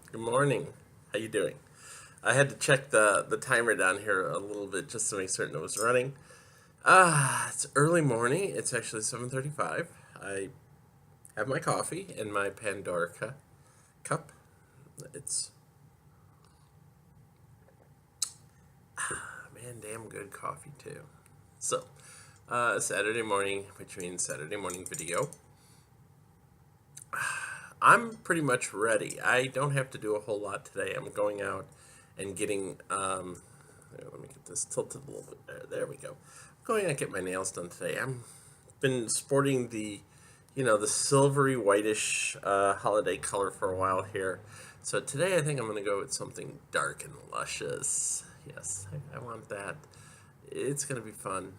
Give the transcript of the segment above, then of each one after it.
Good morning. How you doing? I had to check the timer down here a little bit just to make certain it was running. It's early morning. It's actually 7:35. I have my coffee in my Pandora cup. It's man damn good coffee too. So, Saturday morning between Saturday morning video. I'm pretty much ready. I don't have to do a whole lot today. I'm going out and getting here, let me get this tilted a little bit there. There we go. I'm going out and get my nails done today. I'm been sporting the silvery whitish holiday color for a while here. So today I think I'm going to go with something dark and luscious. Yes, I want that. It's going to be fun.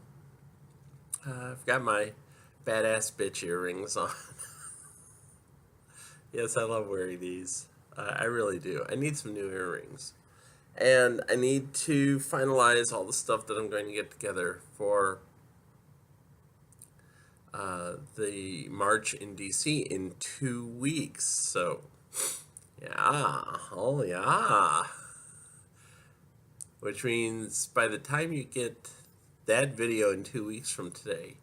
I've got my badass bitch earrings on. Yes, I love wearing these. I really do. I need some new earrings. And I need to finalize all the stuff that I'm going to get together for the march in DC in 2 weeks. So, yeah, oh yeah. Which means by the time you get that video in 2 weeks from today,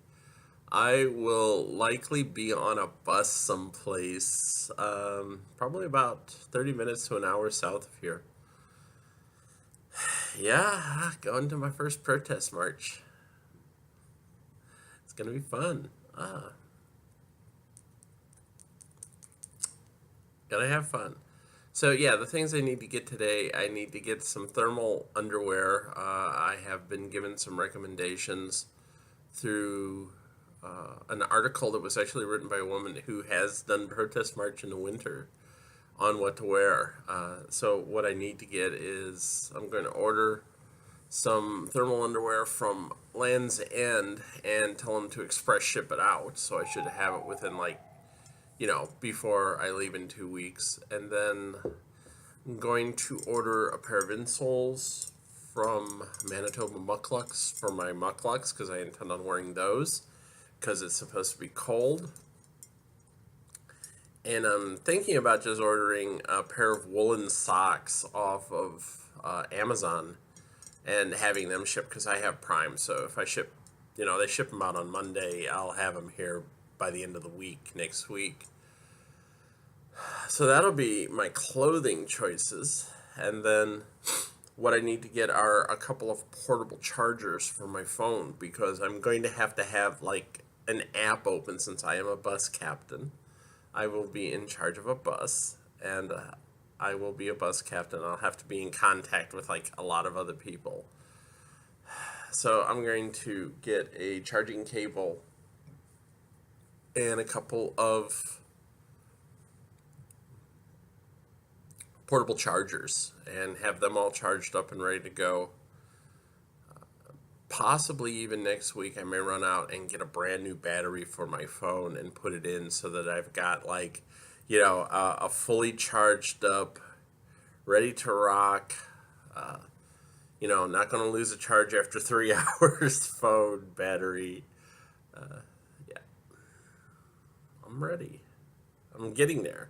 I will likely be on a bus someplace, probably about 30 minutes to an hour south of here. Yeah, going to my first protest march. It's gonna be fun. Gotta have fun. So yeah, the things I need to get today, I need to get some thermal underwear. I have been given some recommendations through an article that was actually written by a woman who has done protest march in the winter on what to wear. So what I need to get is I'm going to order some thermal underwear from Land's End and tell them to express ship it out. So I should have it within before I leave in 2 weeks. And then I'm going to order a pair of insoles from Manitoba Mucklucks for my mucklucks because I intend on wearing those because it's supposed to be cold. And I'm thinking about just ordering a pair of woolen socks off of Amazon and having them shipped because I have Prime. So if I ship, they ship them out on Monday, I'll have them here by the end of the week next week. So that'll be my clothing choices. And then what I need to get are a couple of portable chargers for my phone because I'm going to have like an app open since I am a bus captain. I will be in charge of a bus and I will be a bus captain. I'll have to be in contact with like a lot of other people. So I'm going to get a charging cable and a couple of portable chargers and have them all charged up and ready to go. Possibly even next week, I may run out and get a brand new battery for my phone and put it in so that I've got like, a fully charged up, ready to rock. Not going to lose a charge after 3 hours. Phone battery. Yeah, I'm ready. I'm getting there.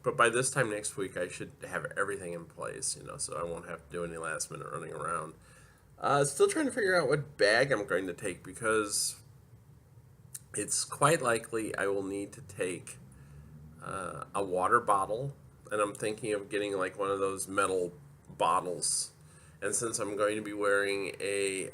But by this time next week, I should have everything in place, so I won't have to do any last minute running around. Still trying to figure out what bag I'm going to take because it's quite likely I will need to take a water bottle, and I'm thinking of getting like one of those metal bottles. And since I'm going to be wearing a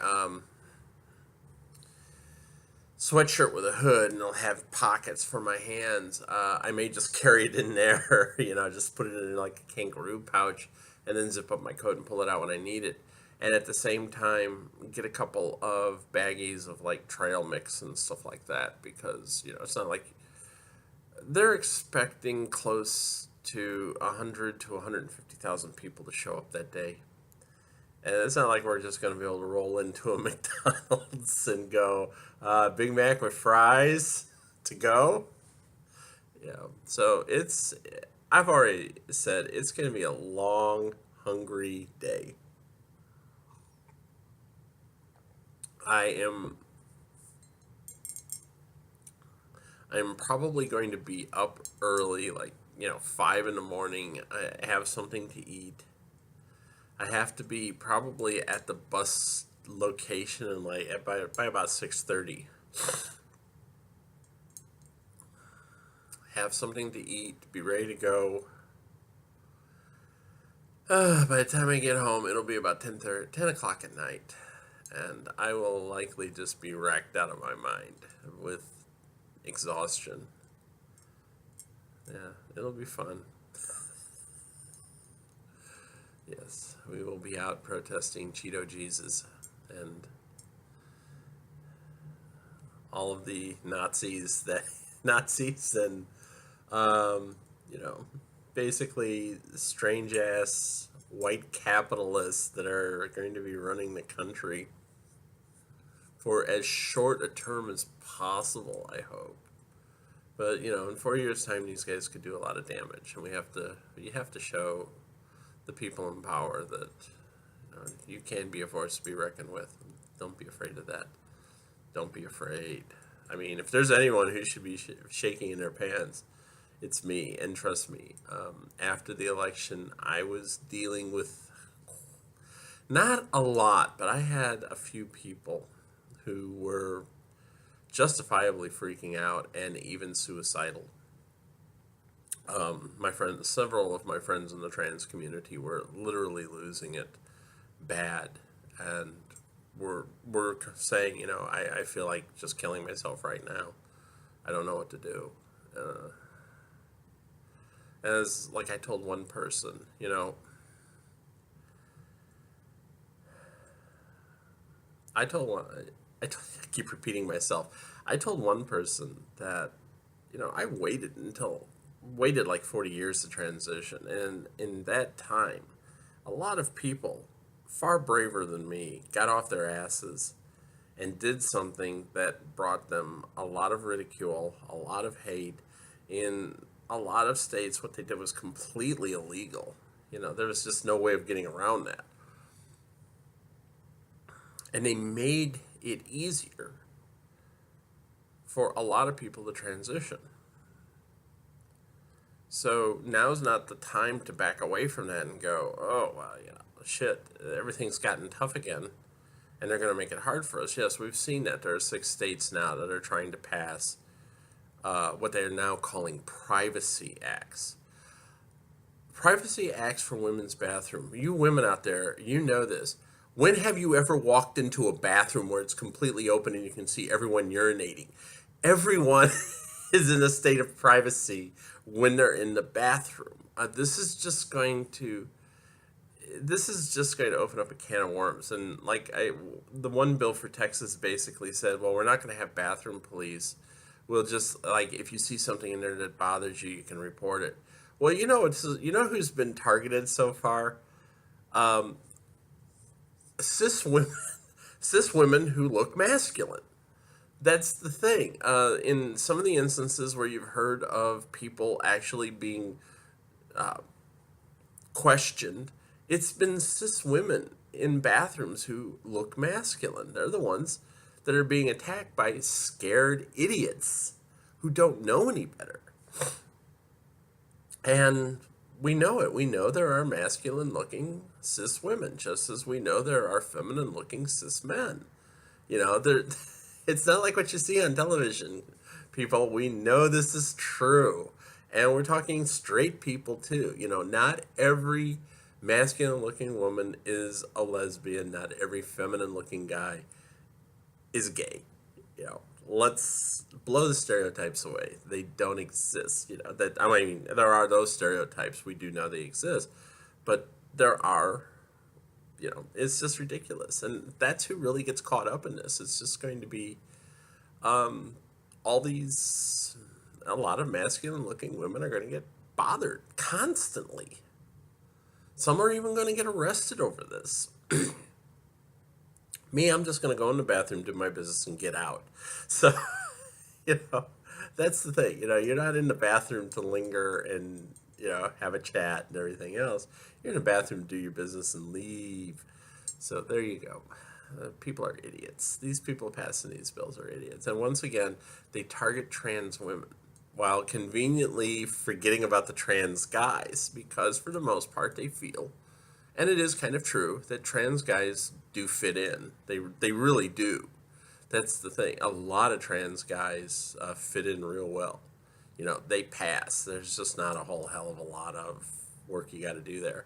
sweatshirt with a hood and it'll have pockets for my hands, I may just carry it in there, just put it in like a kangaroo pouch and then zip up my coat and pull it out when I need it. And at the same time, get a couple of baggies of like trail mix and stuff like that because, it's not like they're expecting close to 100 to 150,000 people to show up that day. And it's not like we're just going to be able to roll into a McDonald's and go, Big Mac with fries to go. Yeah. So I've already said it's going to be a long, hungry day. I am probably going to be up early, like 5 in the morning. I have something to eat. I have to be probably at the bus location and by about 6:30. Have something to eat, be ready to go. By the time I get home, it'll be about 10 o'clock at night, and I will likely just be racked out of my mind with exhaustion. Yeah, it'll be fun. Yes, we will be out protesting Cheeto Jesus and all of the Nazis and um, you know, basically strange ass white capitalists that are going to be running the country for as short a term as possible, I hope. But in 4 years' time, these guys could do a lot of damage, and you have to show the people in power that you can be a force to be reckoned with. Don't be afraid of that. Don't be afraid. I mean, if there's anyone who should be shaking in their pants, it's me. And trust me, after the election, I was dealing with not a lot, but I had a few people who were justifiably freaking out and even suicidal. Several of my friends in the trans community were literally losing it bad, and were saying, I feel like just killing myself right now. I don't know what to do. As like I told one person, I told one, I keep repeating myself. I told one person that, I waited like 40 years to transition. And in that time, a lot of people, far braver than me, got off their asses and did something that brought them a lot of ridicule, a lot of hate. In a lot of states, what they did was completely illegal. There was just no way of getting around that. And they made it easier for a lot of people to transition. So now's not the time to back away from that and go, oh, well, shit, everything's gotten tough again, and they're going to make it hard for us. Yes, we've seen that. There are 6 states now that are trying to pass what they are now calling privacy acts. Privacy acts for women's bathroom. You women out there, you know this. When have you ever walked into a bathroom where it's completely open and you can see everyone urinating? Everyone is in a state of privacy when they're in the bathroom. This is just going to open up a can of worms. And the one bill for Texas basically said, well, we're not going to have bathroom police. We'll just, if you see something in there that bothers you, you can report it. Well, who's been targeted so far? Cis women who look masculine. That's the thing. In some of the instances where you've heard of people actually being questioned, it's been cis women in bathrooms who look masculine. They're the ones that are being attacked by scared idiots who don't know any better. And we know it. We know there are masculine-looking cis women, just as we know there are feminine-looking cis men. It's not like what you see on television, people. We know this is true. And we're talking straight people, too. Not every masculine-looking woman is a lesbian. Not every feminine-looking guy is gay. Let's blow the stereotypes away. They don't exist. There are those stereotypes. We do know they exist. But there are, it's just ridiculous. And that's who really gets caught up in this. It's just going to be a lot of masculine looking women are going to get bothered constantly. Some are even going to get arrested over this. Me, I'm just going to go in the bathroom, do my business, and get out. So, that's the thing. You're not in the bathroom to linger and, have a chat and everything else. You're in the bathroom to do your business and leave. So there you go. People are idiots. These people passing these bills are idiots. And once again, they target trans women. while conveniently forgetting about the trans guys because for the most part they feel, and it is kind of true, that trans guys do fit in. They really do. That's the thing. A lot of trans guys fit in real well. You know, they pass. There's just not a whole hell of a lot of work you got to do there.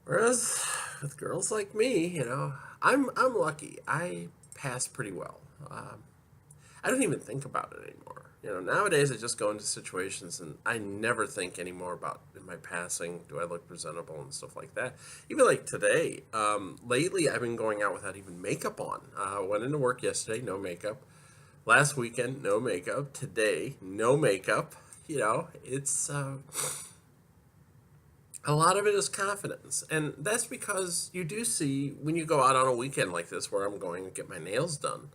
Whereas with girls like me, you know, I'm lucky. I pass pretty well. I don't even think about it anymore. You know, nowadays I just go into situations and I never think anymore about am I passing, do I look presentable and stuff like that. Even like today, lately I've been going out without even makeup on. Went into work yesterday, no makeup. Last weekend, no makeup. Today, no makeup. You know, it's a lot of it is confidence, and that's because you do see when you go out on a weekend like this, where I'm going to get my nails done.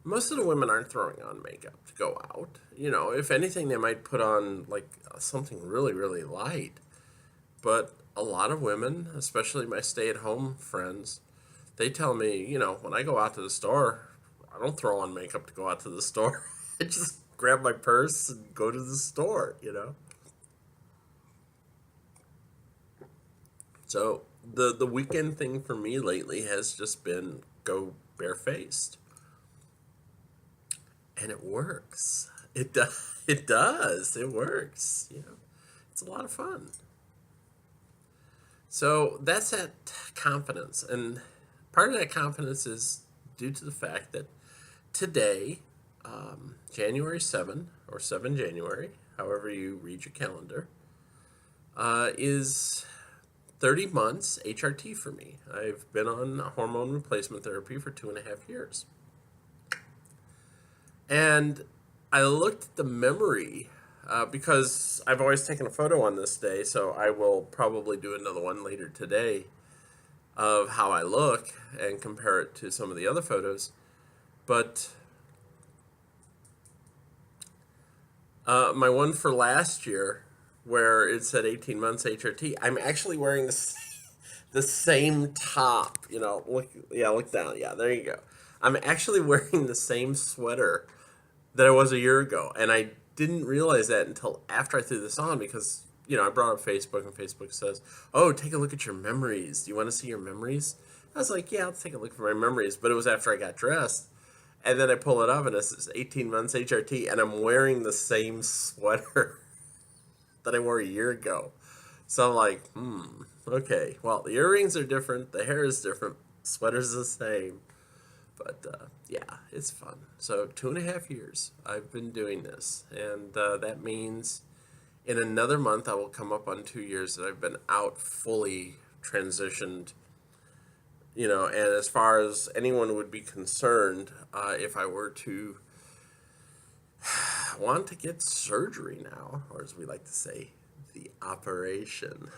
Most of the women aren't throwing on makeup to go out. You know, if anything, they might put on like something really, really light. But a lot of women, especially my stay-at-home friends, they tell me, you know, when I go out to the store, I don't throw on makeup to go out to the store. I just grab my purse and go to the store, you know? So the weekend thing for me lately has just been go barefaced. And it works. It does. It does. It works. You know, it's a lot of fun. So that's that confidence, and part of that confidence is due to the fact that today, January 7 or 7 January, however you read your calendar, is 30 months HRT for me. I've been on hormone replacement therapy for 2.5 years. And I looked at the memory because I've always taken a photo on this day, so I will probably do another one later today of how I look and compare it to some of the other photos. But my one for last year, where it said 18 months HRT, I'm actually wearing the same top. You know, look down. Yeah, there you go. I'm actually wearing the same sweater that I was a year ago, and I didn't realize that until after I threw this on because you know I brought up Facebook, and Facebook says, "Oh, take a look at your memories. Do you want to see your memories?" I was like, "Yeah, I'll take a look for my memories," but it was after I got dressed, and then I pull it up, and it says 18 months HRT, and I'm wearing the same sweater that I wore a year ago. So I'm like, okay. Well, the earrings are different, the hair is different, sweater's the same. But yeah, it's fun. So 2.5 years I've been doing this, and that means in another month I will come up on 2 years that I've been out fully transitioned. You know, and as far as anyone would be concerned, if I were to want to get surgery now, or as we like to say, the operation.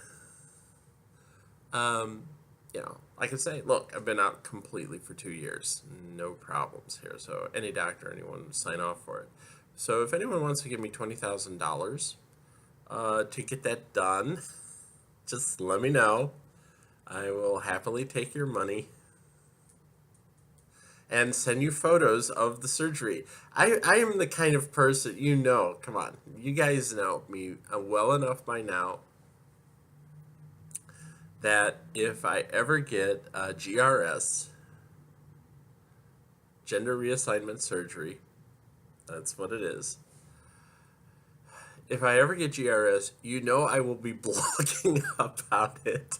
Um, you know, I could say, look, I've been out completely for 2 years, no problems here. So any doctor, anyone, sign off for it. So if anyone wants to give me $20,000 to get that done, just let me know. I will happily take your money and send you photos of the surgery. I am the kind of person, you know, come on, you guys know me well enough by now that if I ever get a GRS, gender reassignment surgery, that's what it is. If I ever get GRS, you know I will be blogging about it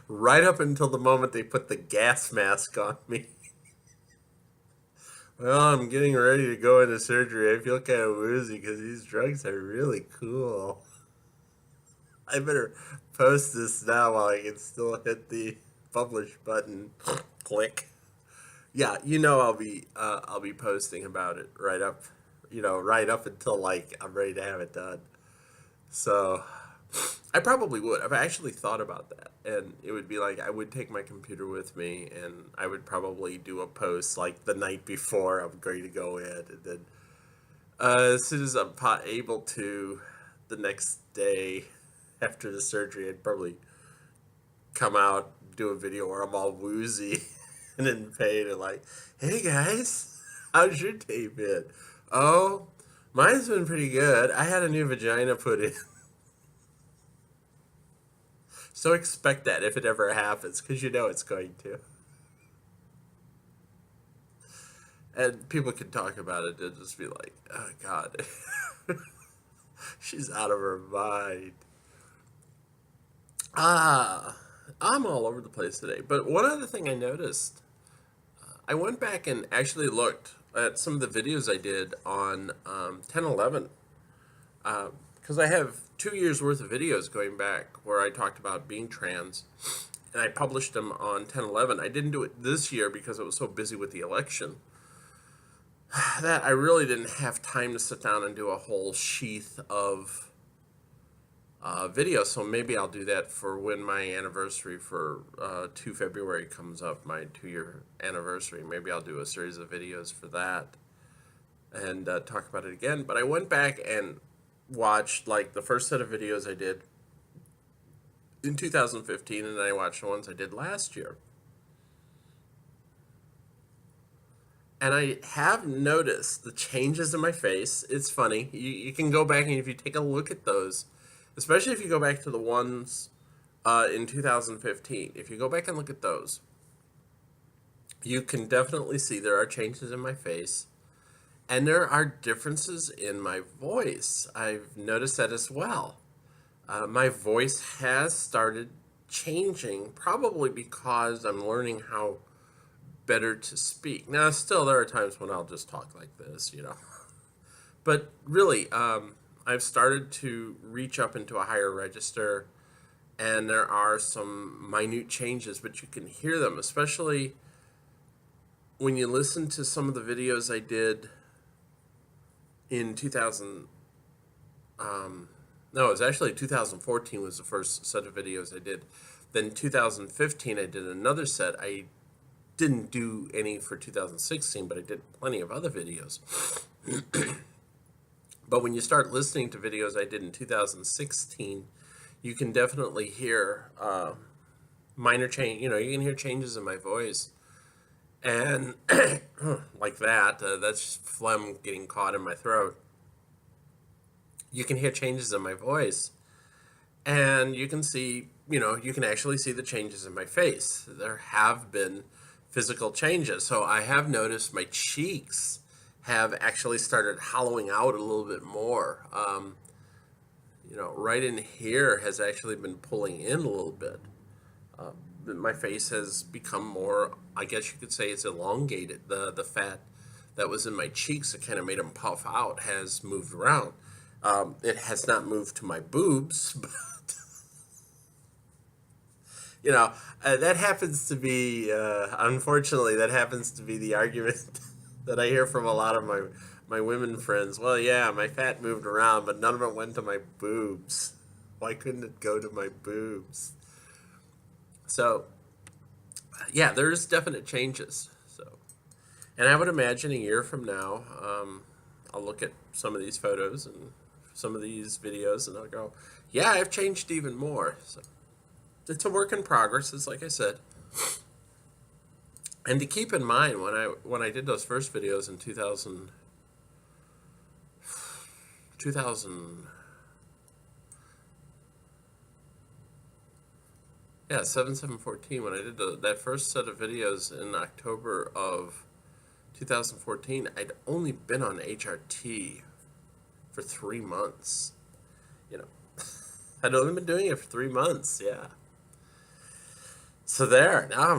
right up until the moment they put the gas mask on me. Well, I'm getting ready to go into surgery. I feel kind of woozy because these drugs are really cool. I better post this now while I can still hit the publish button. Click. Yeah, you know I'll be posting about it right up, you know, right up until like I'm ready to have it done. So I probably would. I've actually thought about that, and it would be like I would take my computer with me, and I would probably do a post like the night before I'm ready to go in, and then as soon as I'm able to, the next day after the surgery, I'd probably come out, do a video where I'm all woozy and in pain, and like, hey guys, how's your day been? Oh, mine's been pretty good. I had a new vagina put in. So expect that if it ever happens, because you know it's going to. And people can talk about it and just be like, oh, God, she's out of her mind. Ah, I'm all over the place today. But one other thing I noticed, I went back and actually looked at some of the videos I did on 1011. Because I have 2 years worth of videos going back where I talked about being trans. And I published them on 1011. I didn't do it this year because I was so busy with the election that I really didn't have time to sit down and do a whole sheath of video. So maybe I'll do that for when my anniversary for 2 February comes up, my 2-year anniversary. Maybe I'll do a series of videos for that and talk about it again. But I went back and watched like the first set of videos I did in 2015, and then I watched the ones I did last year. And I have noticed the changes in my face. It's funny. You can go back and if you take a look at those, especially if you go back to the ones in 2015, if you go back and look at those, you can definitely see there are changes in my face. And there are differences in my voice. I've noticed that as well. My voice has started changing, probably because I'm learning how better to speak. Now, still, there are times when I'll just talk like this, you know. But really, I've started to reach up into a higher register, and there are some minute changes, but you can hear them, especially when you listen to some of the videos I did in 2000. No, it was actually 2014 was the first set of videos I did. Then 2015, I did another set. I didn't do any for 2016, but I did plenty of other videos. But when you start listening to videos I did in 2016, you can definitely hear minor change. You know, you can hear changes in my voice, and like that. That's phlegm getting caught in my throat. You can hear changes in my voice, and you can see. You know, you can actually see the changes in my face. There have been physical changes. So I have noticed my cheeks have actually started hollowing out a little bit more. You know, right in here has actually been pulling in a little bit. My face has become more, I guess you could say it's elongated. The fat that was in my cheeks that kind of made them puff out has moved around. It has not moved to my boobs, but you know, that happens to be, unfortunately, that happens to be the argument that I hear from a lot of my women friends. Well, yeah, my fat moved around, but none of it went to my boobs. Why couldn't it go to my boobs? So, yeah, there's definite changes. So, and I would imagine a year from now, I'll look at some of these photos and some of these videos, and I'll go, yeah, I've changed even more. So, it's a work in progress, it's like I said. And to keep in mind, when I did those first videos in 2000, yeah, 7/7/14, when I did that first set of videos in October of 2014, I'd only been on HRT for 3 months. You know, I'd only been doing it for 3 months, yeah. So there, now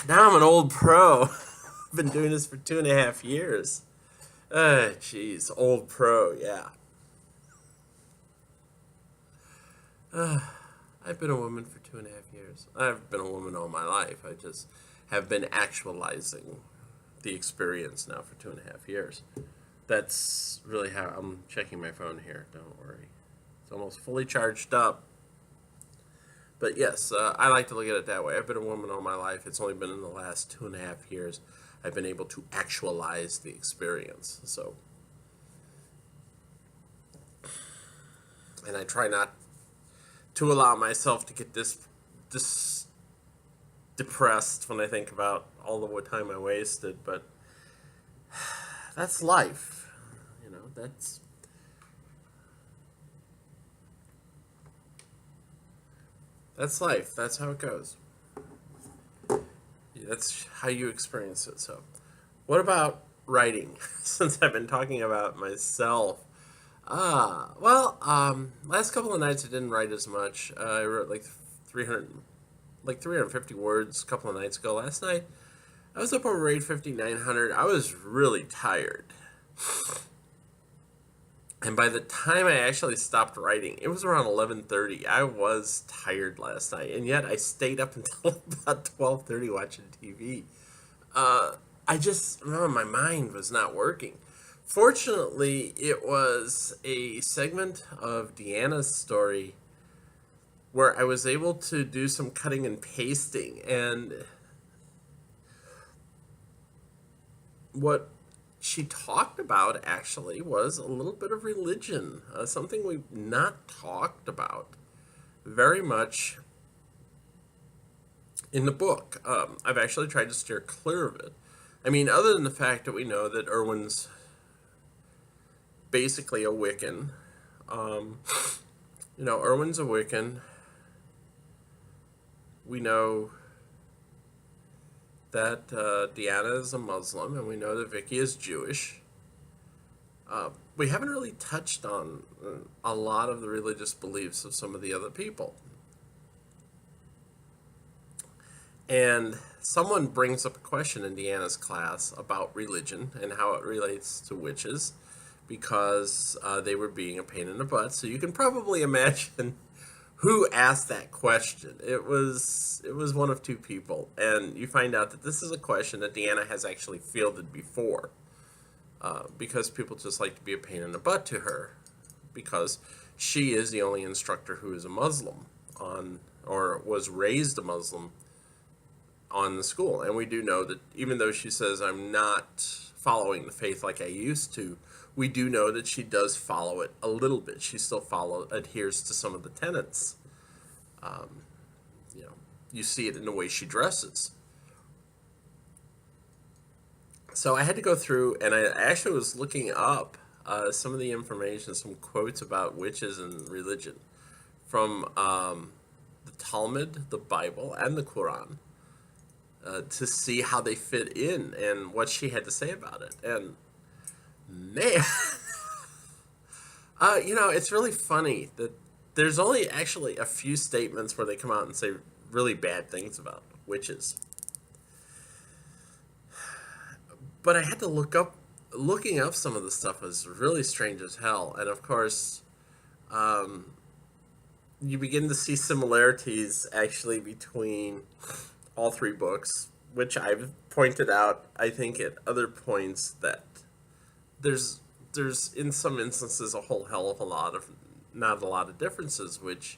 I'm an old pro. I've been doing this for 2.5 years. Jeez, old pro, yeah. I've been a woman for 2.5 years. I've been a woman all my life. I just have been actualizing the experience now for 2.5 years. That's really how I'm checking my phone here. Don't worry. It's almost fully charged up. But yes, I like to look at it that way. I've been a woman all my life. It's only been in the last 2.5 years I've been able to actualize the experience. So, and I try not to allow myself to get this depressed when I think about all the time I wasted. But that's life. that's life. That's how it goes. That's how you experience it. So, what about writing? Since I've been talking about myself, last couple of nights I didn't write as much. I wrote like 300, like 350 words a couple of nights ago. Last night I was up over 850, 900. I was really tired. And by the time I actually stopped writing, it was around 11:30. I was tired last night, and yet I stayed up until about 12:30 watching TV. I just remember my mind was not working. Fortunately, it was a segment of Deanna's story where I was able to do some cutting and pasting, and what she talked about actually was a little bit of religion, something we've not talked about very much in the book. I've actually tried to steer clear of it. I mean, other than the fact that we know that Irwin's basically a Wiccan. Irwin's a Wiccan. We know that Deanna is a Muslim, and we know that Vicky is Jewish. We haven't really touched on a lot of the religious beliefs of some of the other people. And someone brings up a question in Deanna's class about religion and how it relates to witches, because they were being a pain in the butt. So you can probably imagine who asked that question. It was one of two people, and you find out that this is a question that Deanna has actually fielded before, because people just like to be a pain in the butt to her, because she is the only instructor who is a Muslim or was raised a Muslim on the school. And we do know that even though she says, I'm not following the faith like I used to, we do know that she does follow it a little bit. She still adheres to some of the tenets. You see it in the way she dresses. So I had to go through, and I actually was looking up some of the information, some quotes about witches and religion from the Talmud, the Bible, and the Quran, to see how they fit in and what she had to say about it. And man, it's really funny that there's only actually a few statements where they come out and say really bad things about witches. But I had to looking up some of the stuff was really strange as hell. And of course, you begin to see similarities actually between all three books, which I've pointed out, I think, at other points, that there's in some instances a whole hell of not a lot of differences, which,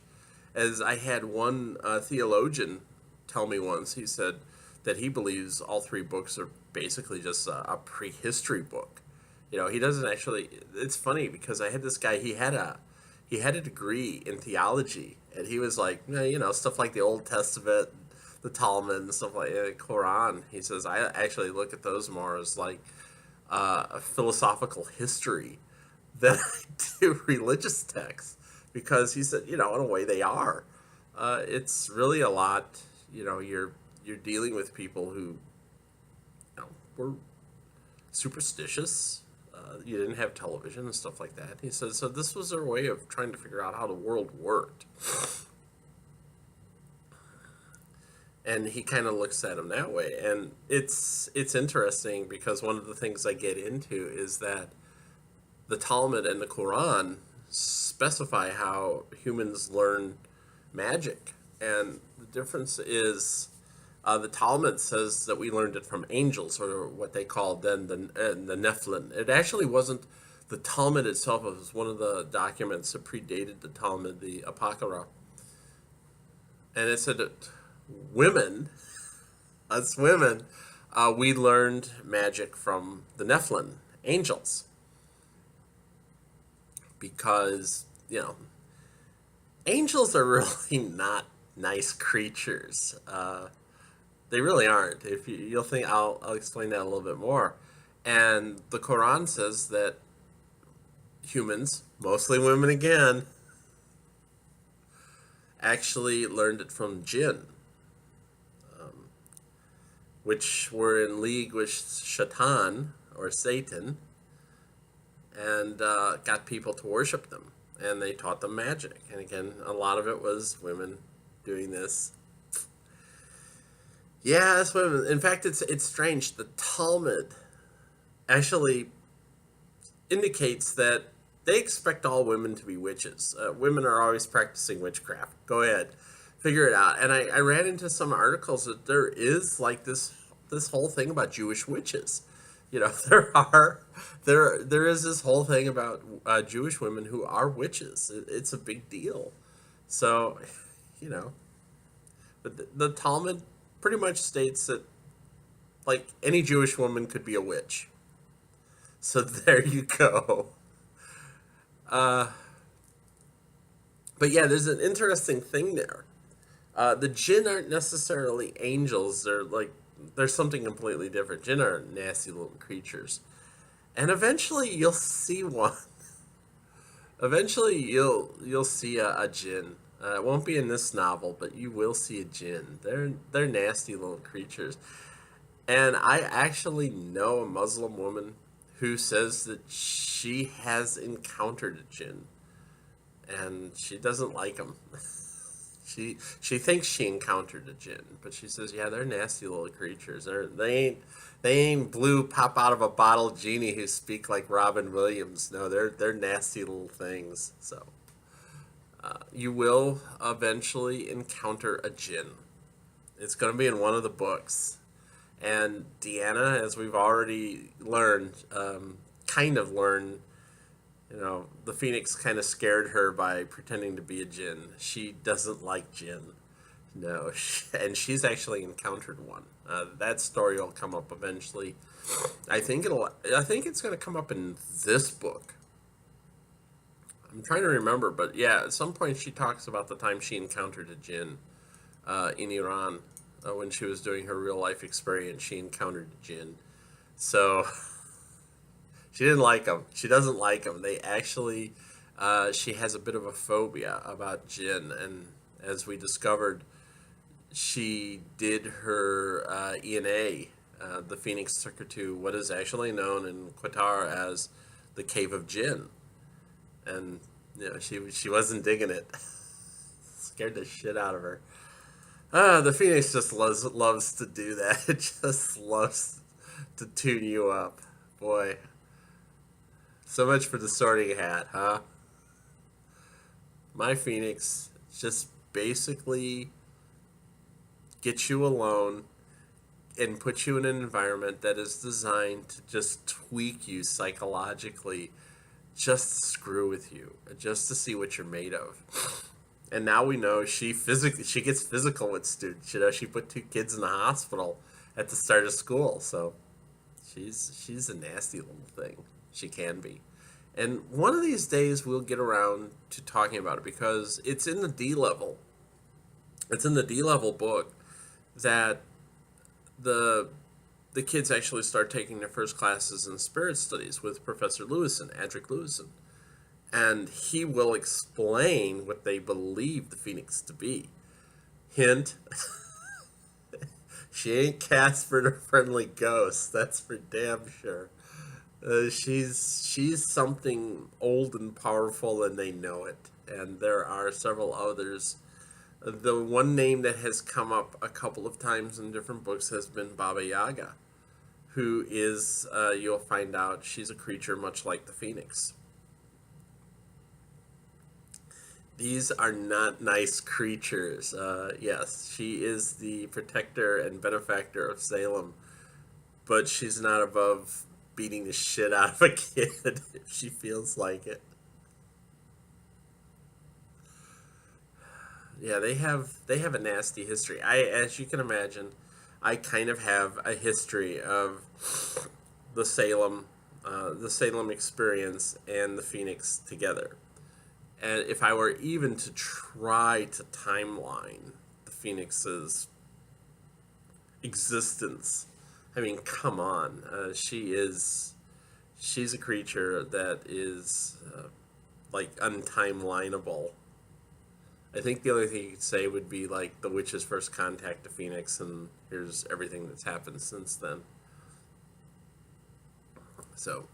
as I had one theologian tell me once, he said that he believes all three books are basically just a prehistory book. He doesn't actually. It's funny because I had this guy. He had a degree in theology, and he was like, stuff like the Old Testament, the Talmud, and stuff like the Quran. He says, I actually look at those more as like a philosophical history than I do religious texts, because he said, in a way they are. It's really a lot. You're dealing with people who were superstitious. You didn't have television and stuff like that. He says, so this was their way of trying to figure out how the world worked. And he kind of looks at them that way. And it's interesting because one of the things I get into is that the Talmud and the Quran specify how humans learn magic. And the difference is the Talmud says that we learned it from angels, or what they called then the Nephilim. It actually wasn't the Talmud itself. It was one of the documents that predated the Talmud, the Apocrypha. And it said that us women, we learned magic from the Nephilim, angels. Because, angels are really not nice creatures. They really aren't. If you'll think, I'll explain that a little bit more. And the Quran says that humans, mostly women again, actually learned it from jinn, which were in league with Shaitan or Satan, and got people to worship them. And they taught them magic. And again, a lot of it was women doing this. Yeah, it's women. In fact, it's strange. The Talmud actually indicates that they expect all women to be witches. Women are always practicing witchcraft. Go ahead, figure it out. And I ran into some articles that there is like this whole thing about Jewish witches. You know, there is this whole thing about Jewish women who are witches. It's a big deal. So, you know, but the Talmud pretty much states that like any Jewish woman could be a witch. So there you go. Uh, but yeah, there's an interesting thing there. The jinn aren't necessarily angels. They're something completely different. Jinn are nasty little creatures, and eventually you'll see one. Eventually you'll see a jinn. It won't be in this novel, but you will see a jinn. They're nasty little creatures, and I actually know a Muslim woman who says that she has encountered a jinn, and she doesn't like them. She thinks she encountered a jinn, but she says, yeah, they're nasty little creatures. They ain't blue pop out of a bottle genie who speak like Robin Williams. No, they're nasty little things. So you will eventually encounter a jinn. It's going to be in one of the books. And Deanna, as we've already learned, kind of learned, you know, the Phoenix kind of scared her by pretending to be a jinn. She doesn't like jinn. No, and she's actually encountered one. That story will come up eventually. I think it's going to come up in this book. I'm trying to remember, but yeah, at some point she talks about the time she encountered a jinn in Iran. When she was doing her real life experience, she encountered a jinn. So she didn't like them. She doesn't like them. They actually, she has a bit of a phobia about jinn, and as we discovered, she did her ENA. The Phoenix took her to what is actually known in Qatar as the Cave of Jinn, and you know she wasn't digging it. Scared the shit out of her. The Phoenix just loves to do that. It just loves to tune you up, boy. So much for the Sorting Hat, huh? My Phoenix just basically gets you alone and puts you in an environment that is designed to just tweak you psychologically, just to screw with you, just to see what you're made of. And now we know she gets physical with students. You know, she put 2 kids in the hospital at the start of school. So she's a nasty little thing. She can be. And one of these days we'll get around to talking about it because it's in the D level. It's in the D level book that the kids actually start taking their first classes in spirit studies with Professor Lewison, Adric Lewison. And he will explain what they believe the Phoenix to be. Hint, she ain't Casper the Friendly Ghost. That's for damn sure. She's something old and powerful, and they know it. And there are several others. The one name that has come up a couple of times in different books has been Baba Yaga, who is, you'll find out, she's a creature much like the Phoenix. These are not nice creatures. Yes, she is the protector and benefactor of Salem, but she's not above beating the shit out of a kid if she feels like it. Yeah, they have a nasty history. As you can imagine, I kind of have a history of the Salem experience and the Phoenix together. And if I were even to try to timeline the Phoenix's existence, I mean, come on, she's a creature that is like untimelineable. I think the only thing you could say would be like the witch's first contact to Phoenix, and here's everything that's happened since then. So,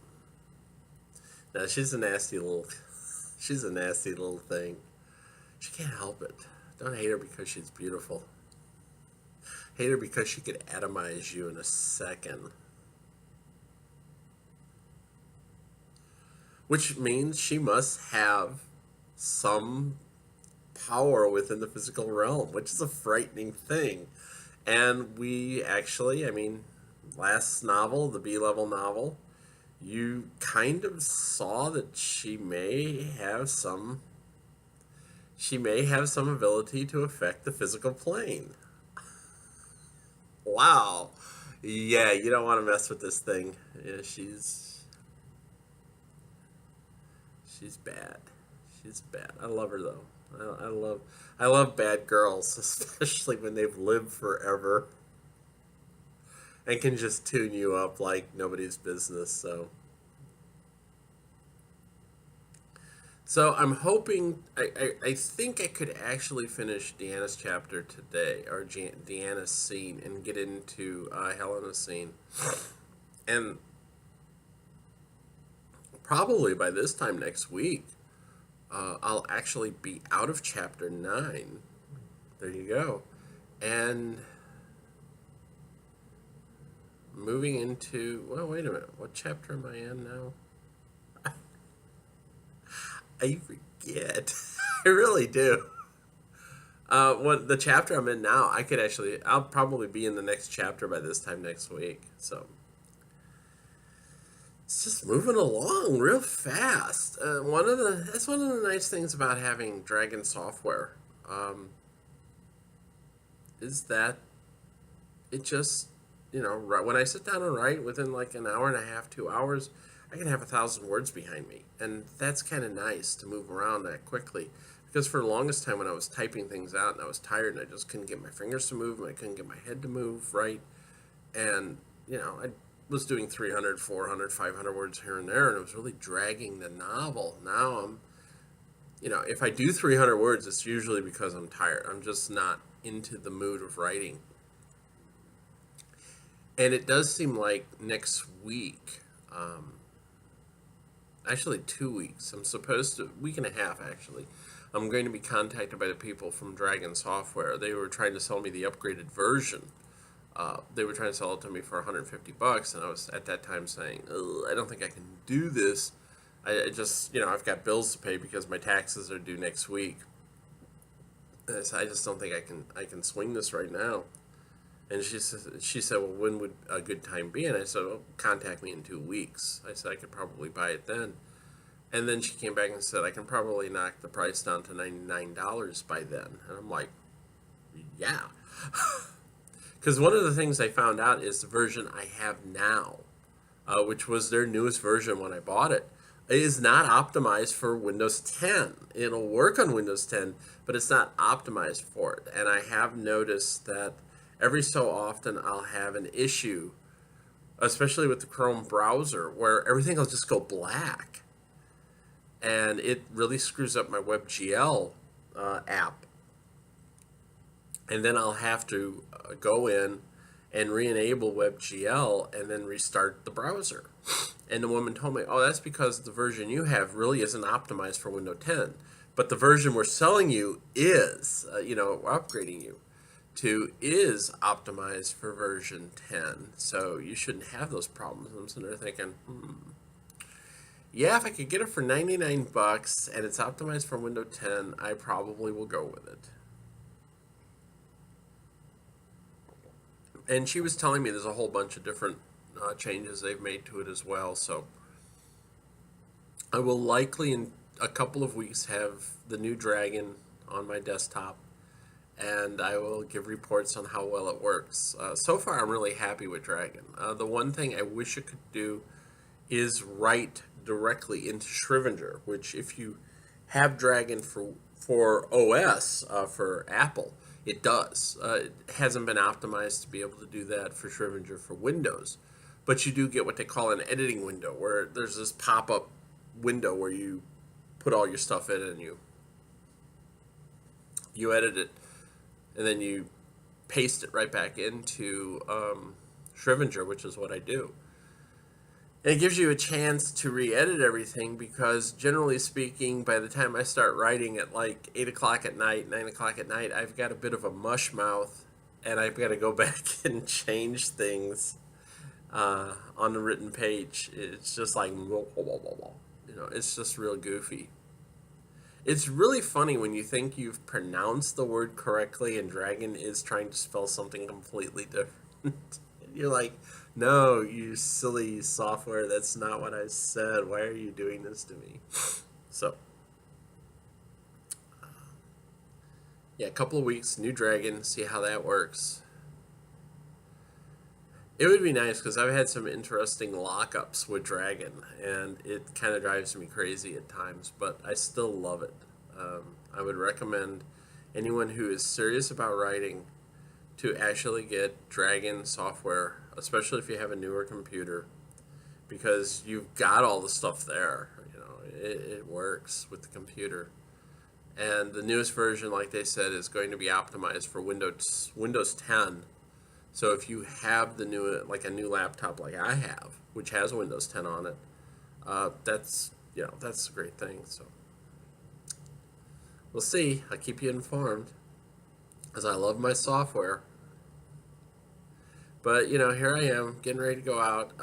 no, she's a nasty little thing. She can't help it. Don't hate her because she's beautiful. Hate her because she could atomize you in a second. Which means she must have some power within the physical realm, which is a frightening thing. And we actually, I mean, last novel, the B-level novel, you kind of saw that she may have some ability to affect the physical plane. Wow. Yeah, you don't want to mess with this thing. Yeah, she's bad. She's bad. I love her though. I love bad girls, especially when they've lived forever and can just tune you up like nobody's business. So I'm hoping I think I could actually finish Deanna's chapter today, or Deanna's scene, and get into Helena's scene, and probably by this time next week, I'll actually be out of chapter 9. There you go. And moving into, well, wait a minute. What chapter am I in now? I forget. I really do. What the chapter I'm in now, I'll probably be in the next chapter by this time next week. So it's just moving along real fast. That's one of the nice things about having Dragon software, is that it just, when I sit down and write, within like an hour and a half, 2 hours, I can have 1,000 words behind me, and that's kind of nice to move around that quickly. Because for the longest time, when I was typing things out and I was tired and I just couldn't get my fingers to move and I couldn't get my head to move right, and I was doing 300, 400, 500 words here and there, and it was really dragging the novel. Now if I do 300 words, it's usually because I'm tired. I'm just not into the mood of writing. And it does seem like next week, actually 2 weeks, week and a half actually, I'm going to be contacted by the people from Dragon Software. They were trying to sell me the upgraded version. They were trying to sell it to me for $150, and I was at that time saying, I don't think I can do this. I just, I've got bills to pay because my taxes are due next week. I just don't think I can swing this right now. And she said, well, when would a good time be? And I said, well, contact me in 2 weeks. I said I could probably buy it then. And then she came back and said, I can probably knock the price down to $99 by then. And I'm like, yeah. Because one of the things I found out is the version I have now, which was their newest version when I bought it, is not optimized for Windows 10. It'll work on Windows 10, but it's not optimized for it. And I have noticed that every so often I'll have an issue, especially with the Chrome browser, where everything will just go black. And it really screws up my WebGL app. And then I'll have to go in and re-enable WebGL and then restart the browser. And the woman told me, oh, that's because the version you have really isn't optimized for Windows 10. But the version we're selling you is, we're upgrading you to, is optimized for version 10. So you shouldn't have those problems. I'm sitting there thinking, yeah, if I could get it for $99 and it's optimized for Windows 10, I probably will go with it. And she was telling me there's a whole bunch of different changes they've made to it as well. So I will likely in a couple of weeks have the new Dragon on my desktop, and I will give reports on how well it works. So far, I'm really happy with Dragon. The one thing I wish it could do is write directly into Shrivenger, which if you have Dragon for OS, for Apple, it does. It hasn't been optimized to be able to do that for Shrivenger for Windows. but you do get what they call an editing window, where there's this pop-up window where you put all your stuff in and you edit it, and then you paste it right back into Shrivenger, which is what I do. And it gives you a chance to re-edit everything, because generally speaking, by the time I start writing at like 8 o'clock at night, 9 o'clock at night, I've got a bit of a mush mouth, and I've got to go back and change things on the written page. It's just like, it's just real goofy. It's really funny when you think you've pronounced the word correctly and Dragon is trying to spell something completely different. You're like, no, you silly software, that's not what I said. Why are you doing this to me? So, yeah, a couple of weeks, new Dragon, see how that works. It would be nice, because I've had some interesting lockups with Dragon, and it kind of drives me crazy at times, but I still love it. I would recommend anyone who is serious about writing to actually get Dragon software, especially if you have a newer computer, because you've got all the stuff there. It works with the computer. And the newest version, like they said, is going to be optimized for Windows 10. So if you have the new, like a new laptop like I have, which has Windows 10 on it, that's a great thing. So we'll see. I'll keep you informed, because I love my software. But here I am getting ready to go out.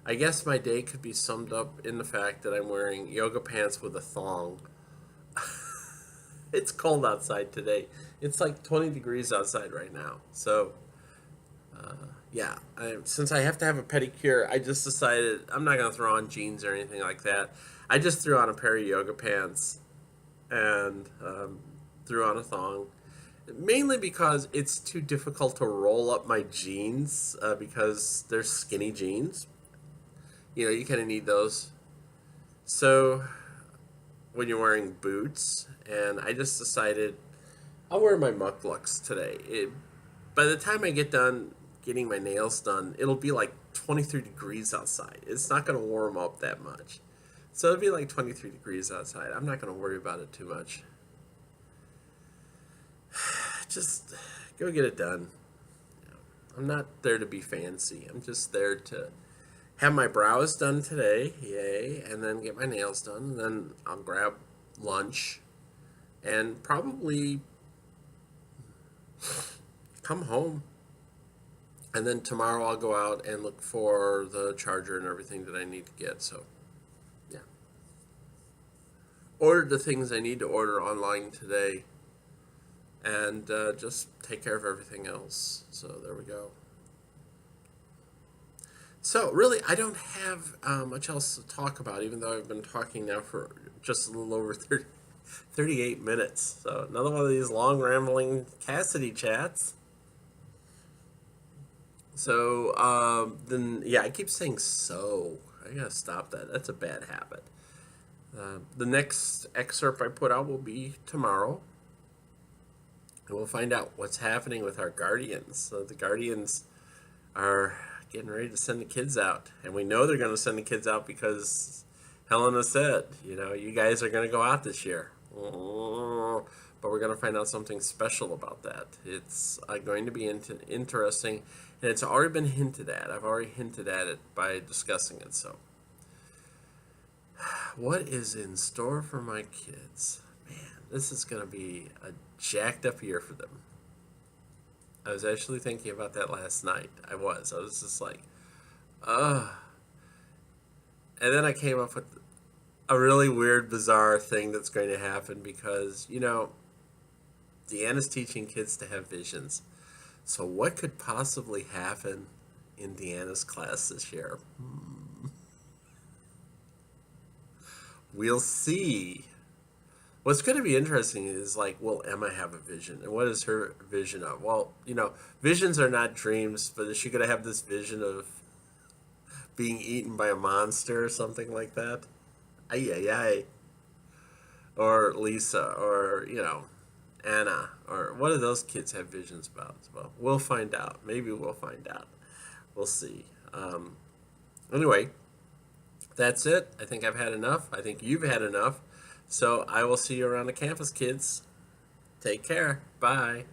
I guess my day could be summed up in the fact that I'm wearing yoga pants with a thong. It's cold outside today. It's like 20 degrees outside right now. So, yeah, since I have to have a pedicure, I just decided I'm not going to throw on jeans or anything like that. I just threw on a pair of yoga pants and threw on a thong. Mainly because it's too difficult to roll up my jeans, because they're skinny jeans. You kind of need those. So when you're wearing boots, and I just decided I'll wear my mukluks today. By the time I get done getting my nails done, it'll be like 23 degrees outside. It's not going to warm up that much. So it'll be like 23 degrees outside. I'm not going to worry about it too much. Just go get it done. I'm not there to be fancy. I'm just there to have my brows done today, yay, and then get my nails done, and then I'll grab lunch and probably come home. And then tomorrow I'll go out and look for the charger and everything that I need to get. So, yeah. Ordered the things I need to order online today, and just take care of everything else. So there we go. So really, I don't have much else to talk about, even though I've been talking now for just a little over 38 minutes. So another one of these long, rambling Cassidy chats. So then, yeah, I keep saying so. I gotta stop that. That's a bad habit. The next excerpt I put out will be tomorrow. And we'll find out what's happening with our Guardians. So the Guardians are getting ready to send the kids out. And we know they're going to send the kids out because Helena said, you guys are going to go out this year. But we're going to find out something special about that. It's going to be interesting. And it's already been hinted at. I've already hinted at it by discussing it. So what is in store for my kids? Man, this is going to be a jacked up year for them. I was actually thinking about that last night. I was just like, ugh. And then I came up with a really weird, bizarre thing that's going to happen because, Deanna's teaching kids to have visions. So what could possibly happen in Deanna's class this year? We'll see. What's going to be interesting is, will Emma have a vision? And what is her vision of? Well, visions are not dreams, but is she going to have this vision of being eaten by a monster or something like that? Ay, ay, ay. Or Lisa, or, Anna, or what do those kids have visions about? Well, we'll find out. Maybe we'll find out. We'll see. Anyway, that's it. I think I've had enough. I think you've had enough. So I will see you around the campus, kids. Take care. Bye.